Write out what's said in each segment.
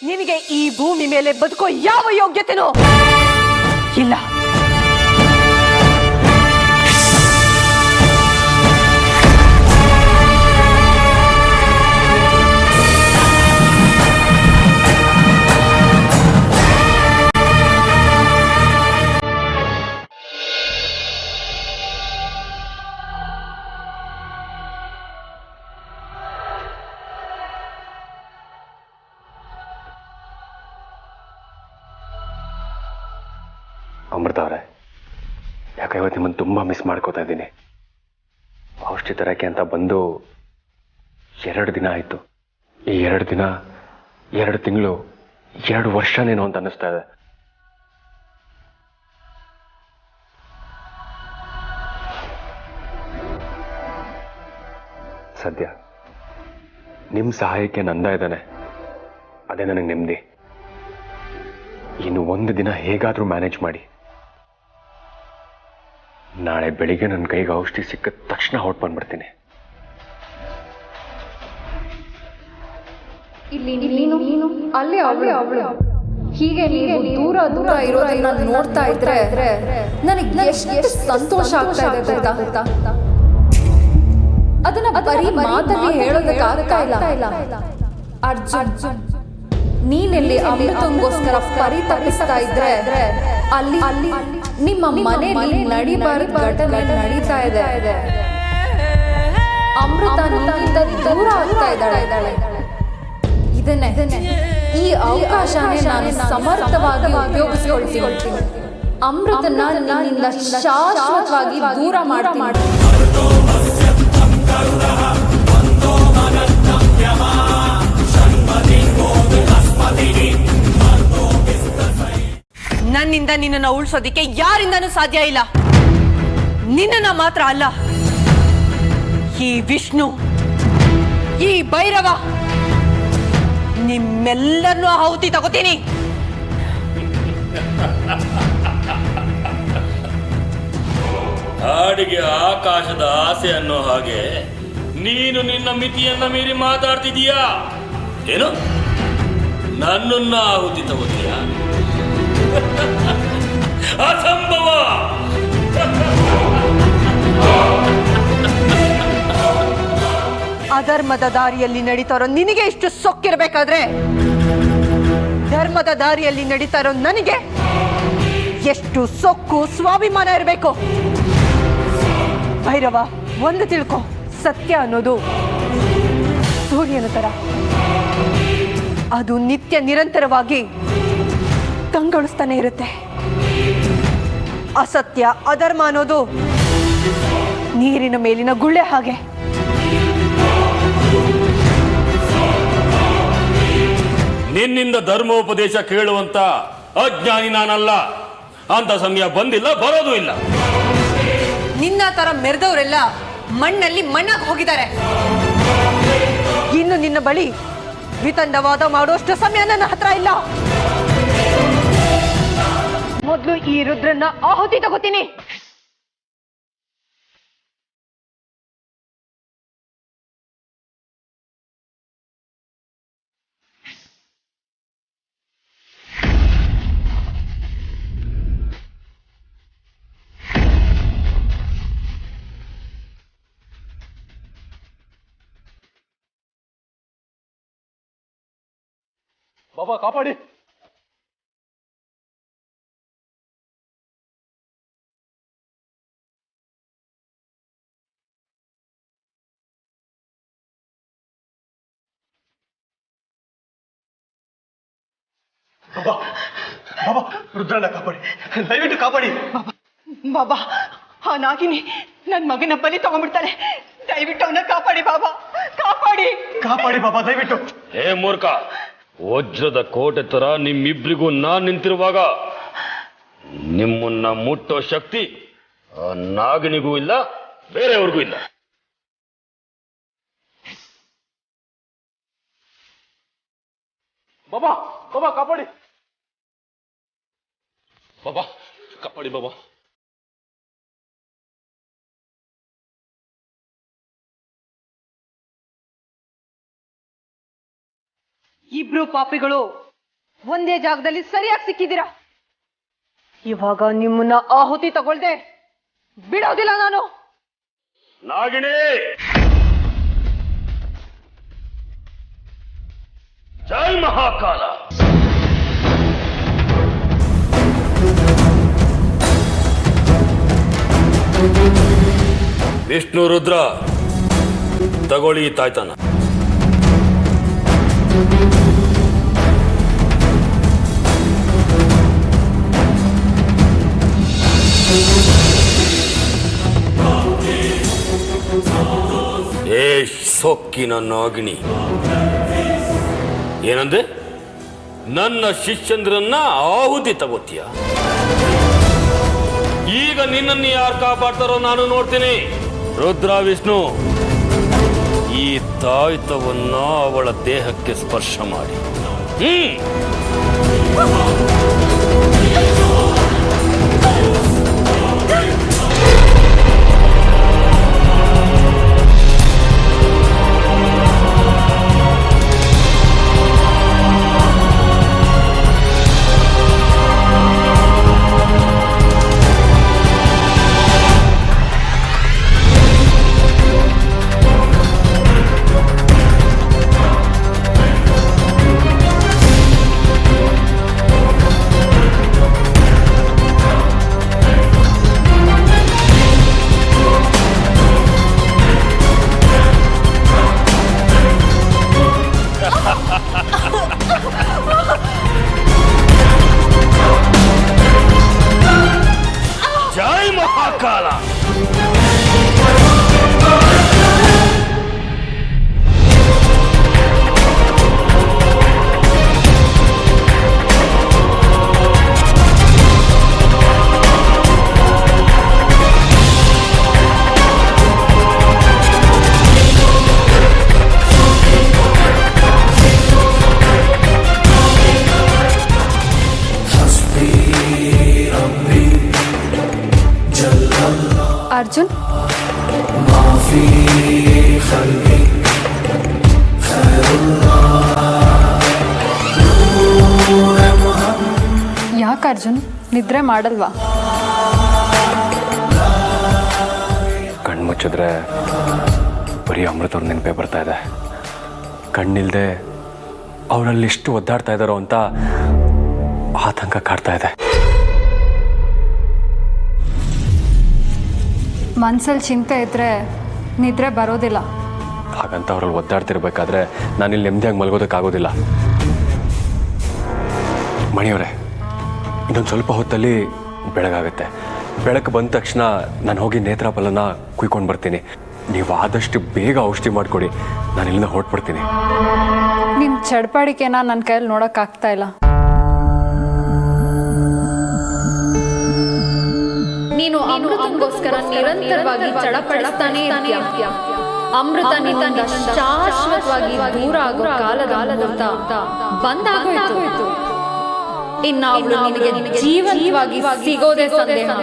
ನಿನಗೆ ಈ ಭೂಮಿ ಮೇಲೆ ಬದುಕೋ ಯಾವ ಯೋಗ್ಯತೆನೂ ಇಲ್ಲ. ಅಮೃತ ಅವರೇ, ಯಾಕೆ ಇವತ್ತು ನಿಮ್ಮನ್ನು ತುಂಬ ಮಿಸ್ ಮಾಡ್ಕೋತಾ ಇದ್ದೀನಿ. ಔಷಧಿ ತರಕ್ಕೆ ಅಂತ ಬಂದು 2 ದಿನ ಆಯಿತು. ಈ 2 ದಿನ 2 ತಿಂಗಳು 2 ವರ್ಷನೇನೋ ಅಂತ ಅನ್ನಿಸ್ತಾ ಇದೆ. ಸದ್ಯ ನಿಮ್ಮ ಸಹಾಯಕ್ಕೆ ನಂದ ಇದ್ದಾನೆ, ಅದೇ ನನಗೆ ನೆಮ್ಮದಿ. ಇನ್ನು 1 ದಿನ ಹೇಗಾದರೂ ಮ್ಯಾನೇಜ್ ಮಾಡಿ. ನಾಳೆ ಬೆಳಿಗ್ಗೆ ನನ್ನ ಕೈಗೆ ಔಷಧಿ ಸಿಕ್ಕಿದ ತಕ್ಷಣ ಹೊರಟು ಬಂದ್ಬಿಡ್ತೀನಿ. ಇಲ್ಲಿ ನೀನು ಅಲ್ಲೇ ಅವಳು ಹೀಗೆ ನೀವು ದೂರ ದೂರ ಇರೋದನ್ನ ನೋಡ್ತಾ ಇದ್ರೆ ನನಗೆ ಎಷ್ಟು ಸಂತೋಷ ಆಗ್ತಾ ಇದೆ ಗೊತ್ತಾ. ಅದನ್ನ ಬರೀ ಮಾತಲ್ಲಿ ಹೇಳೋದಕ್ಕೆ ಆಗ್ತಾ ಇಲ್ಲ. ಅರ್ಜುನ್, ನೀನೆಲ್ಲಿ ಅಮೃತಂಗೋಸ್ಕರ ಪರಿತಪಿಸ್ತಾ ಇದ್ರೆ ಅಲ್ಲಿ ನಿಮ್ಮ ಮನೆಯಲ್ಲಿ ನಡಿಬಾರದ ಘಟನೆ ನಡೀತಾ ಇದೆ. ಅಮೃತ ನಿನ್ನಿಂದ ದೂರ ಆಗ್ತಾ ಇದ್ದಾಳೆ. ಇದನ್ನೇ ಈ ಅವಕಾಶನೇ ನಾನು ಸಮರ್ಥವಾಗಿ ಉಪಯೋಗಿಸಿಕೊಳ್ತೀನಿ. ಅಮೃತನ ನಿನ್ನಿಂದ ಶಾಶ್ವತವಾಗಿ ದೂರ ಮಾಡ್ತೀನಿ. ನನ್ನಿಂದ ನಿನ್ನನ್ನು ಉಳಿಸೋದಿಕ್ಕೆ ಯಾರಿಂದನೂ ಸಾಧ್ಯ ಇಲ್ಲ. ನಿನ್ನನ್ನ ಮಾತ್ರ ಅಲ್ಲ, ಈ ವಿಷ್ಣು, ಈ ಭೈರವ, ನಿಮ್ಮೆಲ್ಲರನ್ನೂ ಆಹುತಿ ತಗೋತೀನಿ. ಹಾಡಿಗೆ ಆಕಾಶದ ಆಸೆ ಅನ್ನೋ ಹಾಗೆ ನೀನು ನಿನ್ನ ಮಿತಿಯನ್ನ ಮೀರಿ ಮಾತಾಡ್ತಿದೀಯಾ ಏನು? ನನ್ನನ್ನ ಆಹುತಿ ತಗೋತೀಯ? ಅಸಂಭವ. ಅಧರ್ಮದ ದಾರಿಯಲ್ಲಿ ನಡೀತಾರೋ ನಿನಗೆ ಇಷ್ಟು ಸೊಕ್ಕಿರ್ಬೇಕಾದ್ರೆ ಧರ್ಮದ ದಾರಿಯಲ್ಲಿ ನಡೀತಾರೋ ನನಗೆ ಎಷ್ಟು ಸೊಕ್ಕು ಸ್ವಾಭಿಮಾನ ಇರಬೇಕು. ಭೈರವ, ಒಂದು ತಿಳ್ಕೊ, ಸತ್ಯ ಅನ್ನೋದು ಸೂರ್ಯನ ತರ. ಅದು ನಿತ್ಯ ನಿರಂತರವಾಗಿ ಕಂಗೊಳಿಸ್ತಾನೆ ಇರುತ್ತೆ. ಅಸತ್ಯ, ಅಧರ್ಮ ಅನ್ನೋದು ನೀರಿನ ಮೇಲಿನ ಗುಳ್ಳೆ ಹಾಗೆ. ನಿನ್ನಿಂದ ಧರ್ಮೋಪದೇಶ ಕೇಳುವಂತ ಅಜ್ಞಾನಿ ನಾನಲ್ಲ. ಅಂತ ಸಮಯ ಬಂದಿಲ್ಲ, ಬರೋದು ಇಲ್ಲ. ನಿನ್ನ ತರ ಮೆರೆದವರೆಲ್ಲ ಮಣ್ಣಲ್ಲಿ ಮಣ್ಣಾಗಿ ಹೋಗಿದ್ದಾರೆ. ಇನ್ನು ನಿನ್ನ ಬಳಿ ವಿತಂಡವಾದ ಮಾಡುವಷ್ಟು ಸಮಯ ನನ್ನ ಹತ್ರ ಇಲ್ಲ. ಮೊದಲು ಈ ರುದ್ರನ್ನ ಆಹುತಿ ತಗೋತೀನಿ. ಬಾಬಾ ಕಾಪಾಡಿ. ಬಾಬಾ ಬಾಬಾ, ರುದ್ರನ ಕಾಪಾಡಿ, ದಯವಿಟ್ಟು ಕಾಪಾಡಿ. ಬಾಬಾ, ಆ ನಾಗಿನಿ ನನ್ನ ಮಗನ ಬಲಿ ತಗೊಂಡ್ಬಿಡ್ತಾಳೆ. ದಯವಿಟ್ಟು ಅವನ್ನ ಕಾಪಾಡಿ ಬಾಬಾ, ಕಾಪಾಡಿ. ಕಾಪಾಡಿ ಬಾಬಾ, ದಯವಿಟ್ಟು. ಹೇ ಮೂರ್ಖ, ವಜ್ರದ ಕೋಟೆ ತರ ನಿಮ್ಮಿಬ್ರಿಗೂ ನಾನ್ ನಿಂತಿರುವಾಗ ನಿಮ್ಮನ್ನ ಮುಟ್ಟೋ ಶಕ್ತಿ ಆ ನಾಗಿನಿಗೂ ಇಲ್ಲ, ಬೇರೆಯವ್ರಿಗೂ ಇಲ್ಲ. ಬಾಬಾ ಬಾಬಾ ಕಾಪಾಡಿ. ಬಾಬಾ ಕಾಪಾಡಿ ಬಾಬಾ. ಇಬ್ರು ಪಾಪಿಗಳು ಒಂದೇ ಜಾಗದಲ್ಲಿ ಸರಿಯಾಗಿ ಸಿಕ್ಕಿದ್ದೀರಾ. ಇವಾಗ ನಿಮ್ಮನ್ನ ಆಹುತಿ ತಗೊಳ್ದೆ ಬಿಡೋದಿಲ್ಲ ನಾನು. ನಾಗಿಣಿ, ಜೈ ಮಹಾಕಾಲ. ವಿಷ್ಣು ರುದ್ರ, ತಗೊಳ್ಳಿ ತಾಯ್ತಾನ. ಏ ಸೊಕ್ಕಿನ ನಾಗಿಣಿ, ಏನಂದೆ? ನನ್ನ ಶಿಷ್ಯಂದ್ರನ್ನ ಆಹುತಿ ತಗೋತೀಯ? ಈಗ ನಿನ್ನನ್ನು ಯಾರು ಕಾಪಾಡ್ತಾರೋ ನಾನು ನೋಡ್ತೀನಿ. ರುದ್ರ, ವಿಷ್ಣು, ಈ ತಾಯ್ತವನ್ನ ಅವಳ ದೇಹಕ್ಕೆ ಸ್ಪರ್ಶ ಮಾಡಿ. ಜೈ ಮಹಾಕಾಲ. ಅರ್ಜುನ್, ಯಾಕೆ ಅರ್ಜುನ್ ನಿದ್ರೆ ಮಾಡಲ್ವಾ? ಕಣ್ಮುಚ್ಚಿದ್ರೆ ಬರೀ ಅಮೃತವ್ರ ನೆನಪೇ ಬರ್ತಾ ಇದೆ. ಕಣ್ಣಿಲ್ದೆ ಅವರಲ್ಲಿ ಎಷ್ಟು ಒದ್ದಾಡ್ತಾ ಇದ್ದಾರೋ ಅಂತ ಆತಂಕ ಕಾಡ್ತಾ ಇದೆ. ಮನ್ಸಲ್ಲಿ ಚಿಂತೆ ಇದ್ರೆ ನಿದ್ರೆ ಬರೋದಿಲ್ಲ. ಹಾಗಂತ ಅವ್ರಲ್ಲಿ ಒದ್ದಾಡ್ತಿರ್ಬೇಕಾದ್ರೆ ನಾನಿಲ್ಲಿ ನೆಮ್ಮದಿಯಾಗಿ ಮಲಗೋದಕ್ಕಾಗೋದಿಲ್ಲ. ಮಣಿಯವರೇ, ಇನ್ನೊಂದು ಸ್ವಲ್ಪ ಹೊತ್ತಲ್ಲಿ ಬೆಳಗಾಗುತ್ತೆ. ಬೆಳಕು ಬಂದ ತಕ್ಷಣ ನಾನು ಹೋಗಿ ನೇತ್ರಾಫಲನ ಕುಯ್ಕೊಂಡು ಬರ್ತೀನಿ. ನೀವು ಆದಷ್ಟು ಬೇಗ ಔಷಧಿ ಮಾಡಿಕೊಡಿ, ನಾನು ಇಲ್ಲಿಂದ ಹೊರಟ್ಬಿಡ್ತೀನಿ. ನಿಮ್ಮ ಚಡ್ಪಾಡಿಕೆನ ನನ್ನ ಕೈಯಲ್ಲಿ ನೋಡೋಕ್ಕಾಗ್ತಾ ಇಲ್ಲ. ನೀನು ಅಮೃತಗೋಸ್ಕರ ನಿರಂತರವಾಗಿ ಚಡಪಡಿಸ್ತಾನೆ ಇರ್ತೀಯ. ಅಮೃತ ನಿನ್ನಿಂದ ಶಾಶ್ವತವಾಗಿ ದೂರ ಆಗೋ ಕಾಲದ ಮುಹೂರ್ತ ಬಂದಾಗೋಯ್ತು. ಇನ್ನು ಅವಳು ನಿನಗೆ ಜೀವಂತವಾಗಿ ಸಿಗೋದೇ ಸಂದೇಹ.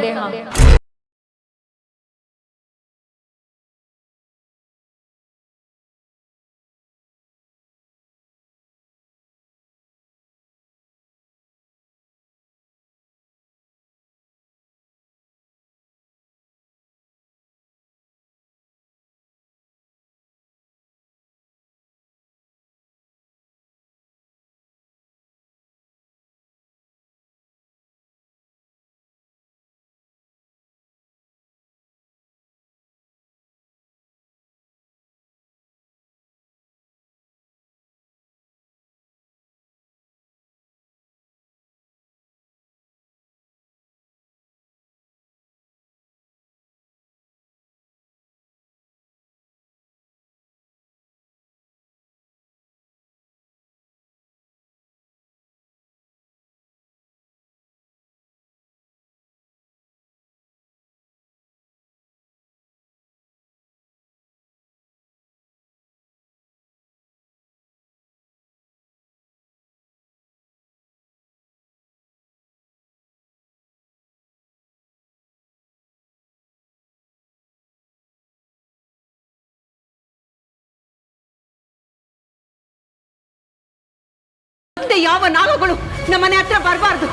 ಮತ್ತೆ ಯಾವ ನಾಗಗಳು ನಮ್ಮನೆ ಹತ್ರ ಬರಬಾರ್ದು.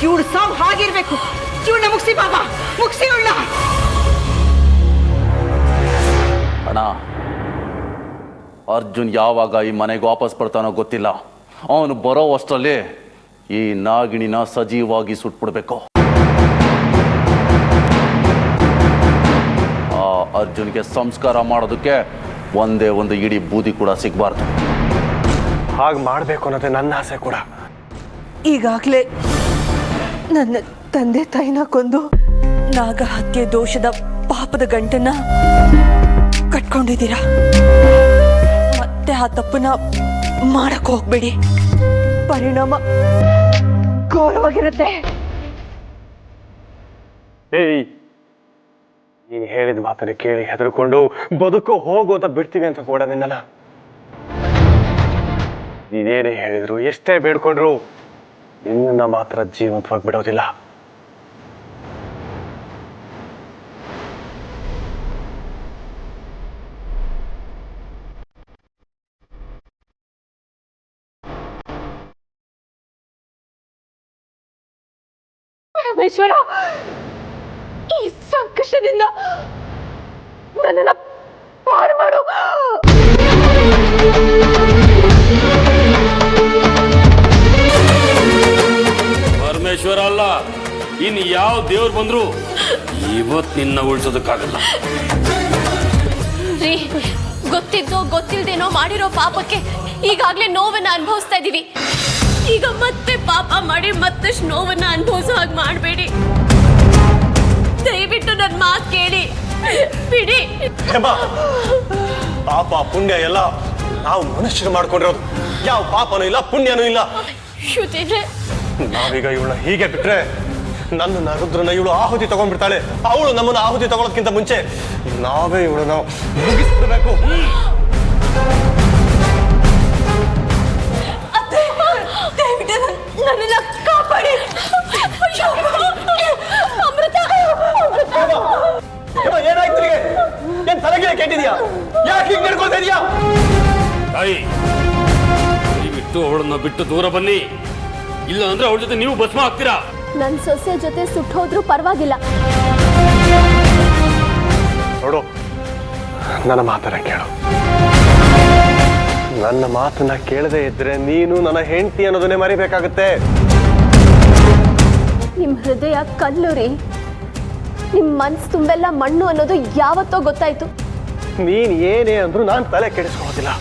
ಇವಳು ಸಾವು ಹಾಗಿರ್ಬೇಕು. ಇವಳನ್ನ ಮುಗಿಸಿ ಬಾಬಾ, ಮುಗಿಸಿ ಇವಳನ್ನ. ಅಣ್ಣ, ಅರ್ಜುನ್ ಯಾವಾಗ ಈ ಮನೆಗೆ ವಾಪಸ್ ಬರ್ತಾನೋ ಗೊತ್ತಿಲ್ಲ. ಅವನು ಬರೋ ಅಷ್ಟರಲ್ಲಿ ಈ ನಾಗಿಣಿನ ಸಜೀವಾಗಿ ಸುಟ್ಬಿಡ್ಬೇಕು. ಆ ಅರ್ಜುನ್ಗೆ ಸಂಸ್ಕಾರ ಮಾಡೋದಕ್ಕೆ ಒಂದೇ ಒಂದು ಇಡೀ ಬೂದಿ ಕೂಡ ಸಿಗಬಾರ್ದು. ಹಾಗೆ ಮಾಡಬೇಕು ಅನ್ನೋದೇ ನನ್ನ ಆಸೆ ಕೂಡ. ಈಗಾಗಲೇ ನನ್ನ ತಂದೆ ತಾಯಿನ ಕೊಂದು ನಾಗ ಹತ್ಯೆ ದೋಷದ ಪಾಪದ ಗಂಟನ್ನ ಕಟ್ಕೊಂಡಿದ್ದೀರಾ. ಮತ್ತೆ ಆ ತಪ್ಪನ್ನ ಮಾಡಕ್ ಹೋಗ್ಬೇಡಿ. ಪರಿಣಾಮ ಘೋರವಾಗಿರುತ್ತೆ. ಏಯ್, ನೀನು ಹೇಳಿದ ಮಾತನ್ನ ಕೇಳಿ ಹೆದರ್ಕೊಂಡು ಬದುಕು ಹೋಗು ಅಂತ ಬಿಡ್ತೀವಿ ಅಂತ ಕೂಡ ನಿನ್ನಲ್ಲ. ನೀನೇನೇ ಹೇಳಿದ್ರು, ಎಷ್ಟೇ ಬೇಡ್ಕೊಂಡ್ರು ನಿನ್ನ ಮಾತ್ರ ಜೀವಂತವಾಗಿ ಬಿಡೋದಿಲ್ಲ. ಪರಮೇಶ್ವರ, ಈ ಸಂಕಷ್ಟದಿಂದ ನನ್ನನ್ನ ಪಾರು ಮಾಡು. ಪರಮೇಶ್ವರ ಅಲ್ಲ, ಇನ್ ಯಾವ ದೇವ್ರು ಬಂದ್ರು ಇವತ್ ನಿನ್ನ ಉಳಿಸೋದಕ್ಕಾಗಲ್ಲ. ರೀ, ಗೊತ್ತಿದ್ದೋ ಗೊತ್ತಿಲ್ದೇನೋ ಮಾಡಿರೋ ಪಾಪಕ್ಕೆ ಈಗಾಗ್ಲೇ ನೋವನ್ನ ಅನುಭವಿಸ್ತಾ ಇದೀವಿ. ಈಗ ಮತ್ತೆ ಪಾಪ ಮಾಡಿ ಮತ್ತಷ್ಟು ನೋವನ್ನ ಅನುಭವಿಸೋ ಹಾಗೆ ಮಾಡಬೇಡಿ. ದಯವಿಟ್ಟು ನನ್ನ ಮಾತು ಕೇಳಿ, ಬಿಡಿ. ಪಾಪ ಪುಣ್ಯ ಎಲ್ಲ ನಾವು ಮನುಷ್ಯರು ಮಾಡ್ಕೊಂಡಿರೋದು. ಯಾವ ಪಾಪನೂ ಇಲ್ಲ, ಪುಣ್ಯನೂ ಇಲ್ಲ. ಶ್ರುತಿದ್ರೆ, ನಾವೀಗ ಇವಳನ್ನ ಹೀಗೆ ಬಿಟ್ರೆ ನನ್ನ ರುದ್ರನ ಇವಳು ಆಹುತಿ ತಗೊಂಡ್ಬಿಡ್ತಾಳೆ. ಅವಳು ನಮ್ಮನ್ನ ಆಹುತಿ ತಗೊಳ್ಳೋದಕ್ಕಿಂತ ಮುಂಚೆ ನಾವೇ ಇವಳನ್ನ ಮುಗಿಸ್ಬಿಡ್ಬೇಕು. ನನ್ನನ್ನ ಕಾಪಾಡಿ. ಅಮೃತ, ಏನಾಯ್ತು ನಿನಗೆ? ಏನ್ ತಲೆಗೆ ಕೆಟ್ಟಿದ್ಯಾ? ಯಾಕೆ ಹೀಗೆ ನಡ್ಕೊಳ್ತಾ ಇದೀಯಾ? ತಾಯಿ, ದಯವಿಟ್ಟು ಅವಳನ್ನ ಬಿಟ್ಟು ದೂರ ಬನ್ನಿ. ಇಲ್ಲ ಅಂದ್ರೆ ಅವಳ ಜೊತೆ ನೀವು ಭಸ್ಮ ಆಗ್ತೀರಾ. ನನ್ನ ಸೊಸೆ ಜೊತೆ ಸುಟ್ಟೋದ್ರೂ ಪರವಾಗಿಲ್ಲ. ನೋಡು, ನನ್ನ ಮಾತನ್ನ ಕೇಳು. ನನ್ನ ಮಾತನ್ನ ಕೇಳದೆ ಇದ್ರೆ ನೀನು ನನ್ನ ಹೆಂಡತಿ ಅನ್ನೋದನ್ನೇ ಮರಿಬೇಕಾಗುತ್ತೆ. ನಿಮ್ ಹೃದಯ ಕಲ್ಲು ರೀ. ನಿಮ್ ಮನ್ಸು ತುಂಬೆಲ್ಲ ಮಣ್ಣು ಅನ್ನೋದು ಯಾವತ್ತೋ ಗೊತ್ತಾಯ್ತು. ನೀನ್ ಏನೇ ಅಂದ್ರೂ ನಾನು ತಲೆ ಕೆಡಿಸ್ಕೊಳ್ಳೋದಿಲ್ಲ.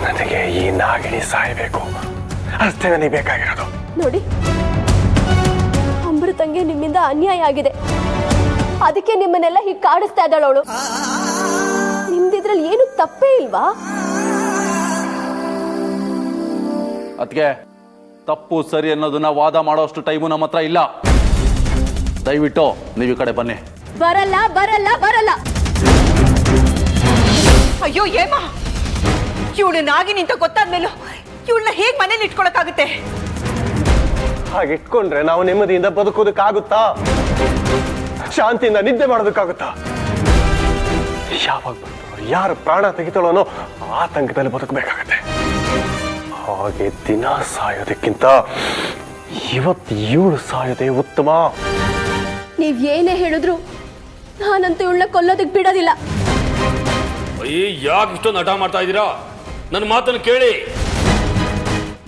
ನನಗೆ ಈ ನಾಗಿಣಿ ಸಾಯಬೇಕು, ಅಷ್ಟೇ ನನಗೆ ಬೇಕಾಗಿರೋದು. ನೋಡಿ, ಅಮೃತಂಗೆ ನಿಮ್ಮಿಂದ ಅನ್ಯಾಯ ಆಗಿದೆ. ಅದಕ್ಕೆ ನಿಮ್ಮನ್ನೆಲ್ಲ ಹೀಗೆ ಕಾಡಿಸ್ತಾ ಇದ್ದಾಳ ಅವಳು. ನಿಮ್ದಿದ್ರಲ್ಲಿ ಏನು ತಪ್ಪೇ ಇಲ್ವಾ? ಅದಕ್ಕೆ ತಪ್ಪು ಸರಿ ಅನ್ನೋದನ್ನ ವಾದ ಮಾಡೋಷ್ಟು ಟೈಮು ನಮ್ಮ ಹತ್ರ ಇಲ್ಲ. ದಯವಿಟ್ಟು ನೀವು ಈ ಕಡೆ ಬನ್ನಿ. ಬರಲ್ಲ, ಬರಲ್ಲ, ಬರಲ್ಲ. ಅಯ್ಯೋ ಏಮ, ಇವಳು ನಾಗಿನಿ ಅಂತ ಗೊತ್ತಾದ್ಮೇಲೂ ಇವಳನ್ನ ಹೇಗ್ ಮನೇಲಿ ಇಟ್ಕೊಳಕ್ಕಾಗುತ್ತೆ? ಹಾಗೆ ಇಟ್ಕೊಂಡ್ರೆ ನಾವು ನೆಮ್ಮದಿಯಿಂದ ಬದುಕೋದಕ್ಕಾಗುತ್ತಾ? ಶಾಂತಿಯಿಂದ ನಿದ್ದೆ ಮಾಡೋದಕ್ಕಾಗುತ್ತಾ? ಯಾವಾಗ ಬರ್ತಾರೋ, ಯಾರು ಪ್ರಾಣ ತೆಗಿತಾಳೋ ಅನ್ನೋ ಆತಂಕದಲ್ಲಿ ಬದುಕಬೇಕಾಗತ್ತೆ. ಹಾಗೆ ದಿನ ಸಾಯೋದಕ್ಕಿಂತ ಇವತ್ತು ಇವಳು ಸಾಯೋದೇ ಉತ್ತಮ. ನೀವ್ ಏನೇ ಹೇಳಿದ್ರು ನಾನಂತೂ ಇವಳನ್ನ ಕೊಲ್ಲೋದಕ್ಕೆ ಬಿಡೋದಿಲ್ಲ. ಅಯ್ಯ, ಯಾಕೆ ಇಷ್ಟೊಂದು ಹಠ ಮಾಡ್ತಾ ಇದ್ದೀರಾ? ನನ್ನ ಮಾತನ್ನು ಕೇಳಿ.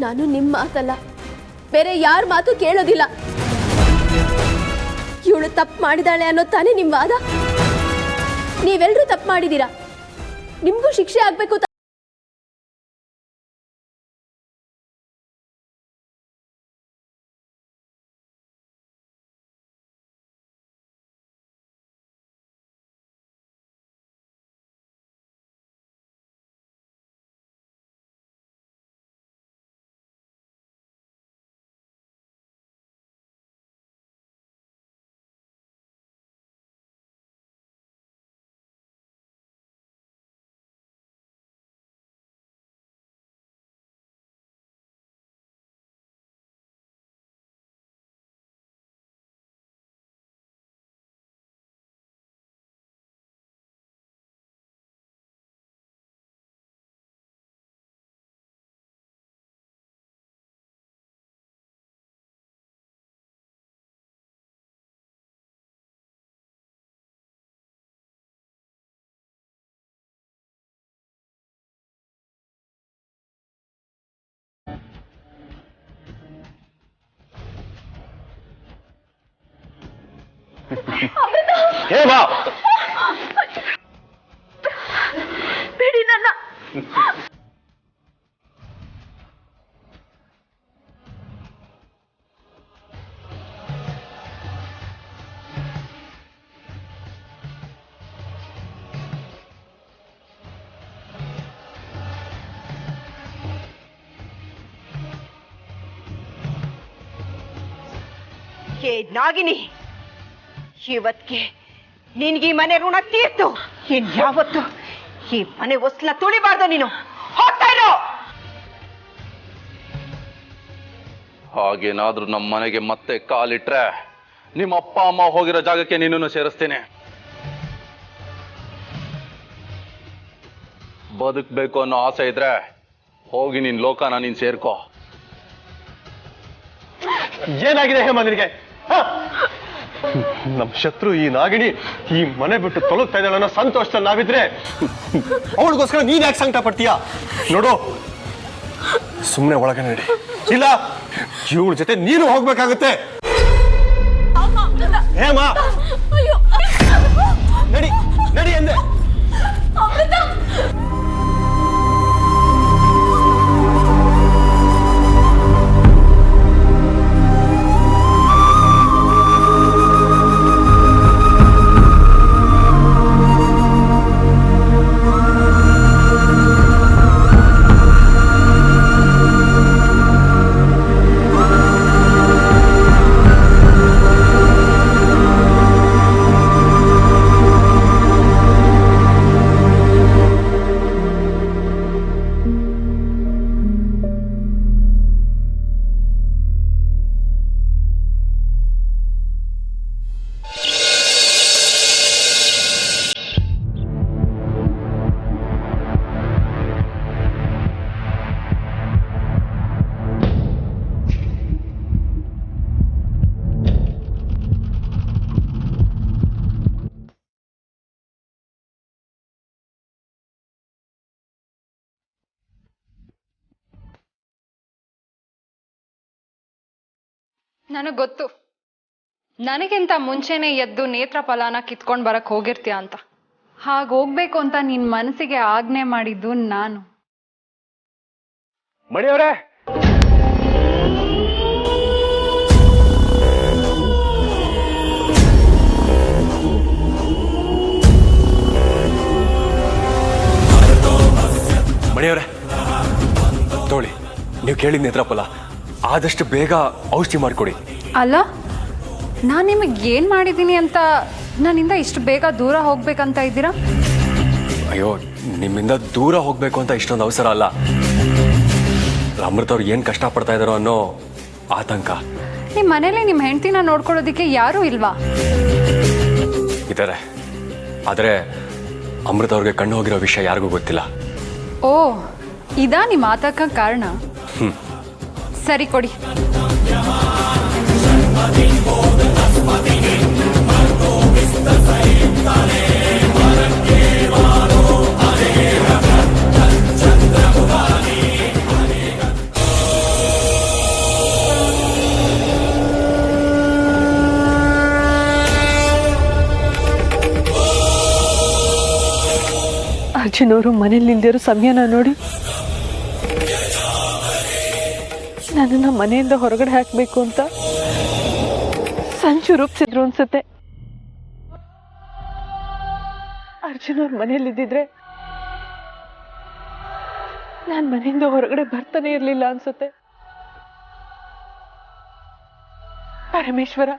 ನಾನು ನಿಮ್ಮ ಮಾತಲ್ಲ, ಬೇರೆ ಯಾರ ಮಾತು ಕೇಳೋದಿಲ್ಲ. ಇವಳು ತಪ್ಪು ಮಾಡಿದಾಳೆ ಅನ್ನೋ ತಾನೇ ನಿಮ್ಮ ವಾದ. ನೀವೆಲ್ಲರೂ ತಪ್ಪು ಮಾಡಿದ್ದೀರಾ, ನಿಮ್ಗೂ ಶಿಕ್ಷೆ ಆಗ್ಬೇಕು. ಹೇಮಾ ಬಿಡಿ ನನ್ನ. ನಾಗಿನಿ, ಇವತ್ಗೆ ನಿನ್ಗೆ ಈ ಮನೆ ಋಣ ತೀರ್ತು. ಇನ್ಯಾವತ್ತು ಈ ಮನೆ ಹೊಸ್ಲ ತುಳಿಬಾರ್ದು. ನೀನು ಹೋಗ್ತಾ ಇರೋ. ಹಾಗೇನಾದ್ರೂ ನಮ್ಮ ಮನೆಗೆ ಮತ್ತೆ ಕಾಲಿಟ್ರೆ ನಿಮ್ಮ ಅಪ್ಪ ಅಮ್ಮ ಹೋಗಿರೋ ಜಾಗಕ್ಕೆ ನೀನನ್ನು ಸೇರಿಸ್ತೇನೆ. ಬದುಕ್ಬೇಕು ಅನ್ನೋ ಆಸೆ ಇದ್ರೆ ಹೋಗಿ ನಿನ್ ಲೋಕನ ನೀನ್ ಸೇರ್ಕೋ. ಏನಾಗಿದೆ ಹೇಮ ನಿನಗೆ? ನಮ್ಮ ಶತ್ರು ಈ ನಾಗಿಣಿ ಈ ಮನೆ ಬಿಟ್ಟು ತೊಲಗ್ತಾ ಇದ್ದಾಳೆ ಅನ್ನೋ ಸಂತೋಷದಲ್ಲಿ ನಾವಿದ್ರೆ ಅವಳಿಗೋಸ್ಕರ ನೀನ್ ಯಾಕೆ ಸಂಕಟ ಪಡ್ತೀಯಾ? ನೋಡು, ಸುಮ್ಮನೆ ಒಳಗೆ ನಡಿ, ಇಲ್ಲ ಇವಳ ಜೊತೆ ನೀನು ಹೋಗ್ಬೇಕಾಗುತ್ತೆ. ಹೇಮ, ನಡಿ ನಡಿ ಎಂದೆ. ನನಗೆ ಗೊತ್ತು, ನನಗಿಂತ ಮುಂಚೆನೆ ಎದ್ದು ನೇತ್ರ ಫಲಾನ ಕಿತ್ಕೊಂಡು ಬರಕ್ ಹೋಗಿರ್ತೀಯ ಅಂತ. ಹಾಗೋಗ್ಬೇಕು ಅಂತ ನಿನ್ ಮನಸ್ಸಿಗೆ ಆಜ್ಞೆ ಮಾಡಿದ್ದು ನಾನು. ಮಣಿಯವರೇ, ಮಣಿಯವರೇ ತೋಳಿ, ನೀವು ಕೇಳಿದ ನೇತ್ರಫಲ ಆದಷ್ಟು ಬೇಗ ಔಷಧಿ ಮಾಡಿಕೊಡಿ. ಅಲ್ಲ, ನಾನು ನಿಮಗೆ ಏನು ಮಾಡಿದ್ದೀನಿ ಅಂತ ನನ್ನಿಂದ ಇಷ್ಟು ಬೇಗ ದೂರ ಹೋಗ್ಬೇಕಂತ ಇದ್ದೀರಾ? ಅಯ್ಯೋ, ನಿಮ್ಮಿಂದ ದೂರ ಹೋಗ್ಬೇಕು ಅಂತ ಇಷ್ಟೊಂದು ಅವಸರ ಅಲ್ಲ. ಅಮೃತ ಅವ್ರು ಏನು ಕಷ್ಟಪಡ್ತಾ ಇದ್ದಾರೋ ಅನ್ನೋ ಆತಂಕ. ನಿಮ್ಮ ಮನೇಲಿ ನಿಮ್ಮ ಹೆಂಡತಿನ ನೋಡ್ಕೊಳ್ಳೋದಕ್ಕೆ ಯಾರೂ ಇಲ್ವಾ? ಇದ್ದಾರೆ, ಆದರೆ ಅಮೃತ ಅವ್ರಿಗೆ ಕಣ್ಣು ಹೋಗಿರೋ ವಿಷಯ ಯಾರಿಗೂ ಗೊತ್ತಿಲ್ಲ. ಓ, ಇದಾ ನಿಮ್ಮ ಆತಂಕ ಕಾರಣ? ಸರಿ, ಕೊಡಿ. ಅರ್ಜುನವರು ಮನೇಲಿ ನಿಲ್ದಿರೋ ಸಮಯನ ನೋಡಿ ನನ್ನನ್ನು ಮನೆಯಿಂದ ಹೊರಗಡೆ ಹಾಕಬೇಕು ಅಂತ ಸಂಚು ರೂಪಿಸಿದ್ರು ಅನ್ಸುತ್ತೆ. ಅರ್ಜುನ್ ಅವ್ರ ಮನೇಲಿದ್ದಿದ್ರೆ ನಾನು ಮನೆಯಿಂದ ಹೊರಗಡೆ ಬರ್ತಾನೆ ಇರಲಿಲ್ಲ ಅನ್ಸುತ್ತೆ. ಪರಮೇಶ್ವರ,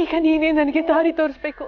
ಈಗ ನೀನೇ ನನಗೆ ದಾರಿ ತೋರಿಸ್ಬೇಕು.